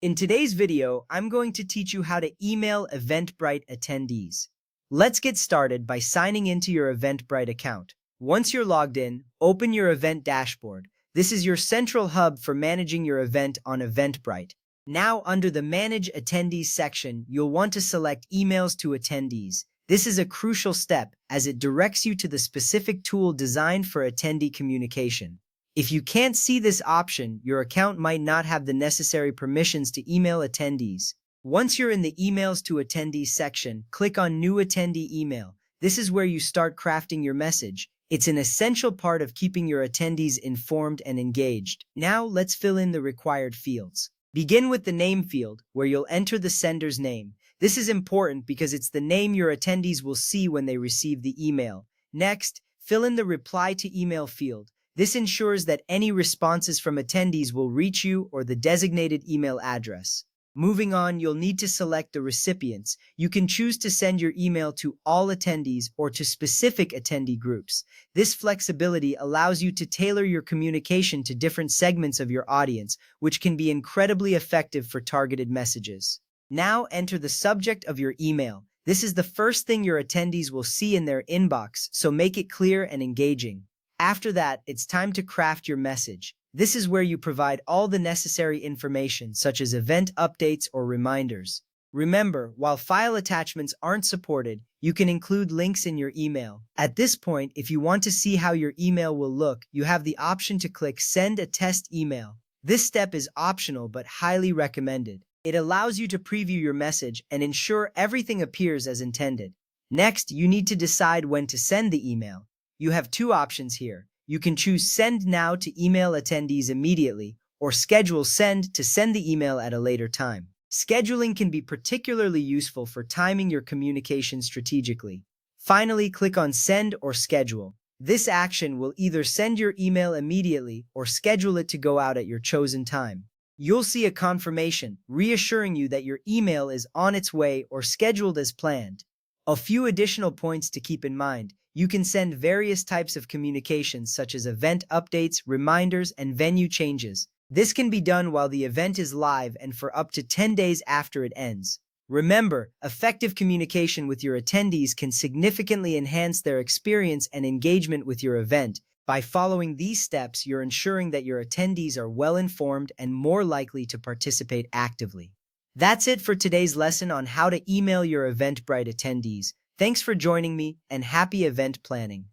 In today's video, I'm going to teach you how to email Eventbrite attendees. Let's get started by signing into your Eventbrite account. Once you're logged in, open your event dashboard. This is your central hub for managing your event on Eventbrite. Now, under the Manage Attendees section, you'll want to select Emails to Attendees. This is a crucial step as it directs you to the specific tool designed for attendee communication. If you can't see this option, your account might not have the necessary permissions to email attendees. Once you're in the Emails to Attendees section, click on New Attendee Email. This is where you start crafting your message. It's an essential part of keeping your attendees informed and engaged. Now, let's fill in the required fields. Begin with the name field, where you'll enter the sender's name. This is important because it's the name your attendees will see when they receive the email. Next, fill in the Reply to Email field. This ensures that any responses from attendees will reach you or the designated email address. Moving on, you'll need to select the recipients. You can choose to send your email to all attendees or to specific attendee groups. This flexibility allows you to tailor your communication to different segments of your audience, which can be incredibly effective for targeted messages. Now enter the subject of your email. This is the first thing your attendees will see in their inbox, so make it clear and engaging. After that, it's time to craft your message. This is where you provide all the necessary information, such as event updates or reminders. Remember, while file attachments aren't supported, you can include links in your email. At this point, if you want to see how your email will look, you have the option to click Send a Test Email. This step is optional but highly recommended. It allows you to preview your message and ensure everything appears as intended. Next, you need to decide when to send the email. You have two options here. You can choose Send Now to email attendees immediately, or Schedule Send to send the email at a later time. Scheduling can be particularly useful for timing your communication strategically. Finally, click on Send or Schedule. This action will either send your email immediately or schedule it to go out at your chosen time. You'll see a confirmation reassuring you that your email is on its way or scheduled as planned. A few additional points to keep in mind. You can send various types of communications such as event updates, reminders, and venue changes. This can be done while the event is live and for up to 10 days after it ends. Remember, effective communication with your attendees can significantly enhance their experience and engagement with your event. By following these steps, you're ensuring that your attendees are well informed and more likely to participate actively. That's it for today's lesson on how to email your Eventbrite attendees. Thanks for joining me, and happy event planning.